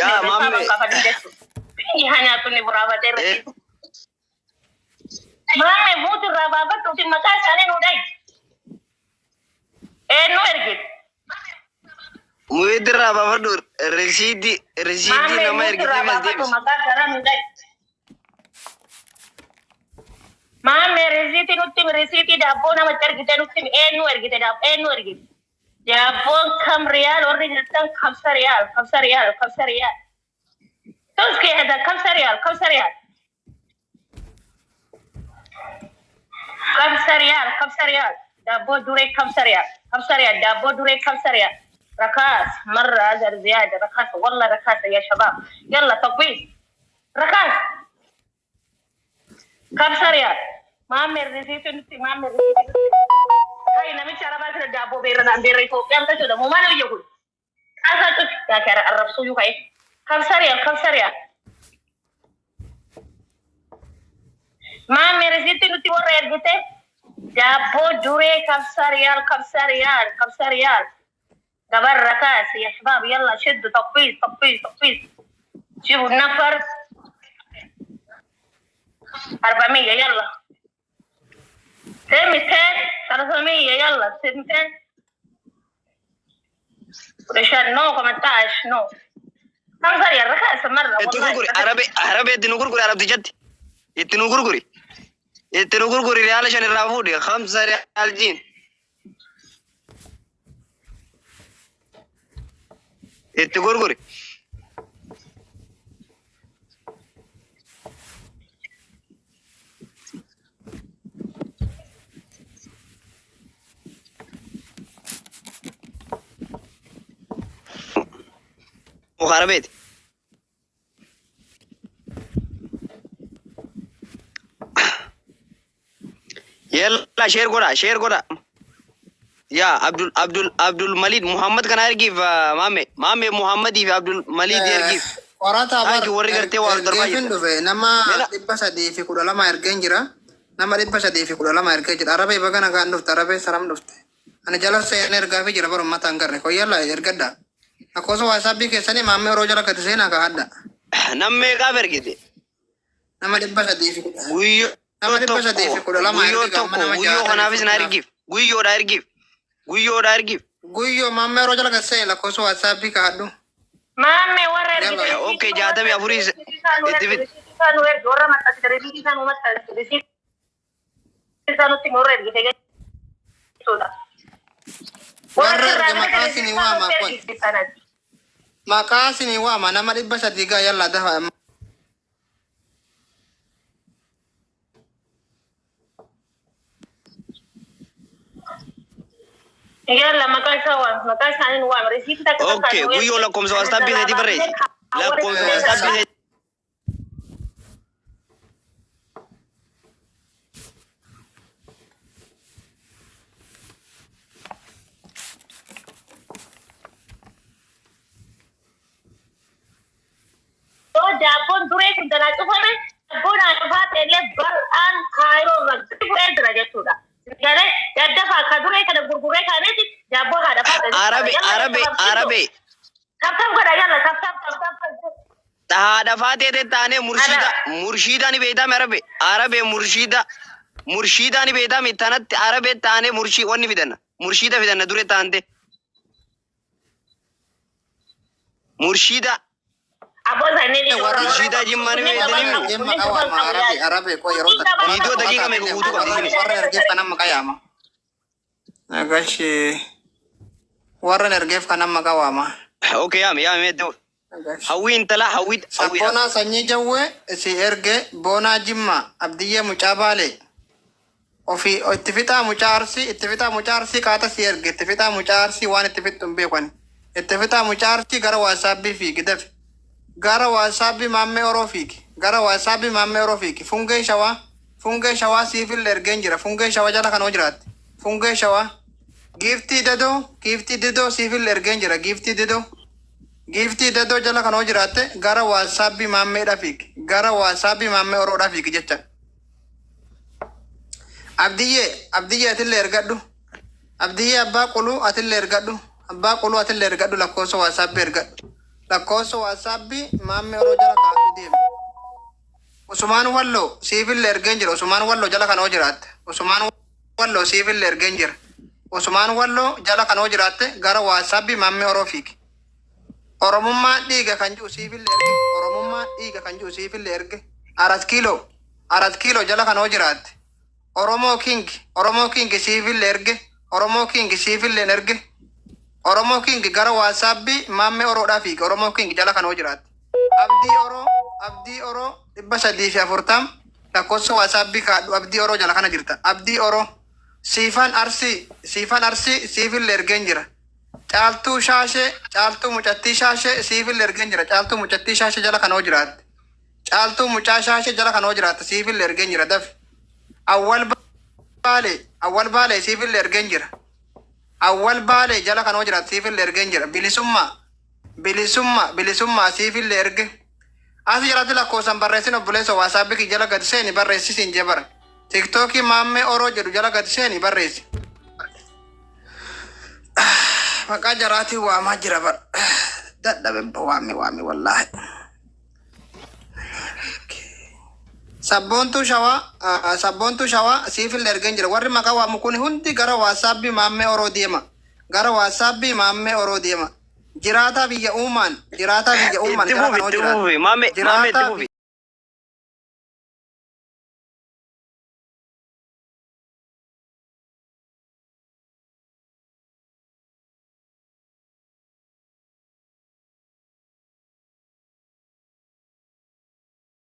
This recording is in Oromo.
Ya mamme. Hanya tu ni berapa terus. Mamme butuh berapa tu si makan sana nudai. No ergit. Muidra baba dur residi nama ergit tu makan sana nudai. Mamme residi dapur nama tergita nutim no ergit dapur no ergit. Dapur kam real orang datang kamsa real. Terus ke ada kamsa real. Kamsa real. Dapur dure kamsa real. Dapur dure kamsa real. Rakas مرة زيادة رخاص والله رخاص يا شباب يلا تقويم رخاص كم ريال ما مرزيت نتي ما مرزيت هاي نمي cara bahasa dabo berana berai ko yang ta sudah mau mana yo kun asa tu ta cara arab suyu kai kam sariya ma merezit nuti wara ergite dabo dure kam sariyal قبل ركاس يا شباب يلا شدوا تقفيز شوفوا النفر 400 يلا 200 300 يلا 200 رشاد نو 18 نو كم صار يا ركاس مرة والله عربي تنقرقري عربي جد تنقرقري ريال عشان الرافودي 5 ريال جين gurguri muharabet yalla share goda Ya Abdul Malid Muhammad kan ergif mame Muhammad fi Abdul Malid ergif warata bar warri garte war darba nama dibasa di fi kudalama ergenjira nama dibasa di fi kudalama ergenjira arabe bagana ga ndoft arabe saram ndoft ana jala se energa fi jira bar mata ngarne ko yalla ergadda akoso wasabi ke sani mame rojala ka tsena ga hadda namme ga bergide nama dibasa di fi guyo nama dibasa di fi kudalama ergenjira guyo kana bis na ergif guyo da ergif guyo mame rojala ka se la koso wasabi ka haddu mame warra ergite okay jadam ya furis itivit kanu dora mata tere bidi kanu mata desi kanu timor ergite sudah warra makasi ni wama nama dibasa diga yalla daha يلا makasa ni wa receipt ta okay guyo la kom so hasta bi di bare la kom so hasta bi to japon dure kudala to fame bona to fa tele bar an khairo rak dure daraja tuda gare yadda fa ka dure ka da gurgure ka ne jabo ha da fa arabe kaftan gada yalla kaftan ta da fate de tane murshida ni beta arabe murshida ni beta mi tanat arabe tane wonni bidana murshida bidana dure tante murshida aboza ne murshida jimmani jemma awama arabe ko yarota video dagiga me gudu ko warra ergef kanam makayama agashi warra ergef kanam makawama okay ya do hawin tala hawid bona sanyi jawe si erge bona jimma abdiye mucabale ofi ittifita mucarsi kata si erge ittifita mucarsi wan ittifitum be kwan ittifita mucarsi gara wasabi fi gidaf gara wasabi mamme orofiki funge shawa sifil ergenjira funge shawa jala kan ojrat funge shawa gifti dedo sifil ergenjira gifti dedo jala kan ojrate gara wasabi mamme dafik gara wasabi mamme oro dafik jecha abdiye atille ergaddu abdiye abba qulu atille ergaddu lakoso wasabi ergaddu lakkoofsa waasaabbii maammee oroo jala kaa'atu deema. Usumaan Walloo siifillee ergeen jira. Usumaan Walloo jala kanoo jiraatte. Usumaan Walloo siifillee ergeen jira. Usumaan Walloo jala kanoo jiraatte gara waasaabbii maammee oroo fiigi. Oromummaan dhiiga kan jiru siifillee erge. Oromummaan dhiiga kan jiru siifillee erge. 4 kiiloo jala kanoo jiraatte. Oromoo King siifillee erge. Oromoo King siifillee erge. Oromoo King gara waasaabbii maammee oroodhaa fiigi. Oromoo King jala kanoo jiraatte. Abdii Oroo 340 lakkoofsa waasaabbii kaadhu. Abdii Oroo jala kana jirta. Abdii Oroo siifan arsii siifillee ergeen jira. Caaltuu mucattii shaashee siifillee ergeen jira. Caaltuu mucattii shaashee jala kanoo jiraatte. Caaltuu mucaa shaashee jala kanoo jiraatte siifillee ergeen jira. Dafi awwal baalee siifillee ergeen jira. Awwal baalee jala kanoo jiraatte siifillee ergeen jira. Bilisummaa siifillee erge. Asi jalatti lakkoofsan barreessin obboleessa waasaabbii jala gad seeni barreessisiin jee bara. Tiktookii maammee oroo jedhu jala gad seeni barreessi. Maqaa jaraatii waamaa jira bara. Dadhabe waame wallaahi. Sabboontuu shawaa siifillee ergeen jira. Warri maqaa waamu kun hundi gara waasaabbii maammee oroo deema. Jiraataa biyya uumaan jala kanoo jiraata. Maame itti fufi.